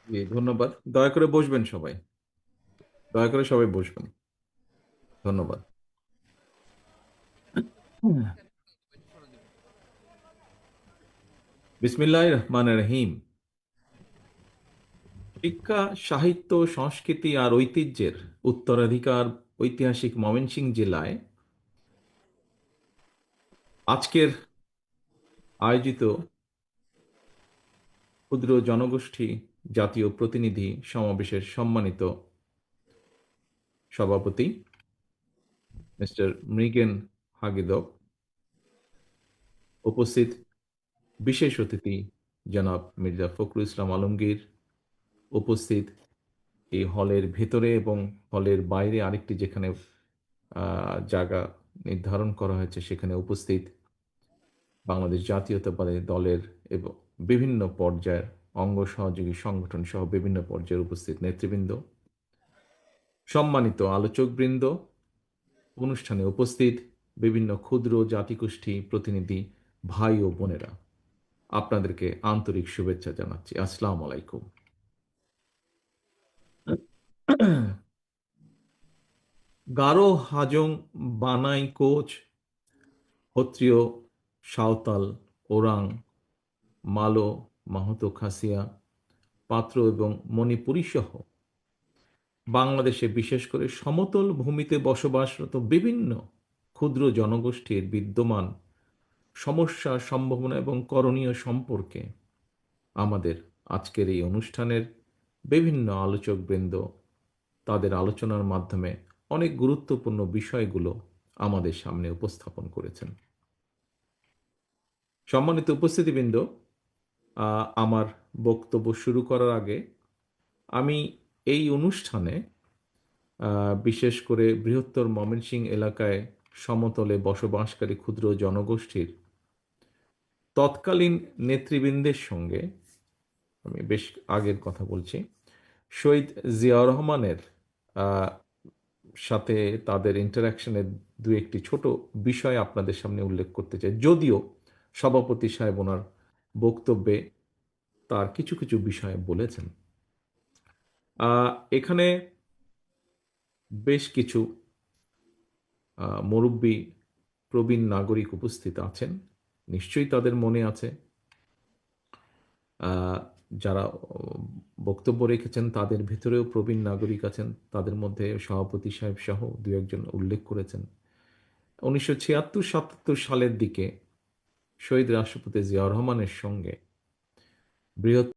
জি, ধন্যবাদ। দয়া করে বসবেন সবাই। দয়া করে সবাই বসবেন। ধন্যবাদ। হুম। বিসমিল্লাহির রহমানির রহিম। শিক্ষা, সাহিত্য, সংস্কৃতি আর ঐতিহ্যের উত্তরাধিকার ঐতিহাসিক ময়মনসিংহ জেলায় আজকের আয়োজিত ক্ষুদ্র জনগোষ্ঠী জাতীয় প্রতিনিধি সমাবেশের সম্মানিত সভাপতি মিস্টার মৃগেন হাগিদক, উপস্থিত বিশেষ অতিথি জনাব মির্জা ফখরুল ইসলাম আলমগীর, উপস্থিত এই হলের ভেতরে এবং হলের বাইরে আরেকটি যেখানে জায়গা নির্ধারণ করা হয়েছে সেখানে উপস্থিত বাংলাদেশ জাতীয়তাবাদী দলের এবং বিভিন্ন পর্যায়ের অঙ্গ সহযোগী সংগঠন সহ বিভিন্ন পর্যায়ের উপস্থিত নেতৃবৃন্দ, সম্মানিত আলোচকবৃন্দ, অনুষ্ঠানে উপস্থিত বিভিন্ন ক্ষুদ্র জাতিগোষ্ঠী প্রতিনিধি ভাই ও বোনেরা, আপনাদেরকে আন্তরিক শুভেচ্ছা জানাচ্ছি। আসসালামু আলাইকুম। গারো, হাজং, বানাই, কোচ, ক্ষত্রিয়, সাঁওতাল, ওরাং, মালো, মাহাতো, খাসিয়া, পাত্র এবং মণিপুরী সহ বাংলাদেশে বিশেষ করে সমতল ভূমিতে বসবাসরত বিভিন্ন ক্ষুদ্র জনগোষ্ঠীর বিদ্যমান সমস্যা, সম্ভাবনা এবং করণীয় সম্পর্কে আমাদের আজকের এই অনুষ্ঠানের বিভিন্ন আলোচকবৃন্দ তাদের আলোচনার মাধ্যমে অনেক গুরুত্বপূর্ণ বিষয়গুলো আমাদের সামনে উপস্থাপন করেছেন। সম্মানিত উপস্থিতিবৃন্দ, আমার বক্তব্য শুরু করার আগে আমি এই অনুষ্ঠানে বিশেষ করে বৃহত্তর ময়মনসিংহ এলাকায় সমতলে বসবাসকারী ক্ষুদ্র জনগোষ্ঠীর তৎকালীন নেতৃবৃন্দের সঙ্গে, আমি বেশ আগের কথা বলছি, শহীদ জিয়াউর রহমানের আহ, সাথে তাদের ইন্টারাকশনের দু একটি ছোট বিষয় আপনাদের সামনে উল্লেখ করতে চাই, যদিও সভাপতি সাহেব ওনার বক্তব্যে তার কিছু কিছু বিষয় বলেছেন। এখানে বেশ কিছু মুরব্বী প্রবীণ নাগরিক উপস্থিত আছেন, নিশ্চয়ই তাদের মনে আছে যারা বক্তব্য রেখেছেন তাদের ভিতরেও প্রবীণ নাগরিক আছেন, তাদের মধ্যে সভাপতি সাহেব সহ দু একজন উল্লেখ করেছেন 1976-77 সালের দিকে শহীদ রাষ্ট্রপতি জিয়াউর রহমানের সঙ্গে বৃহৎ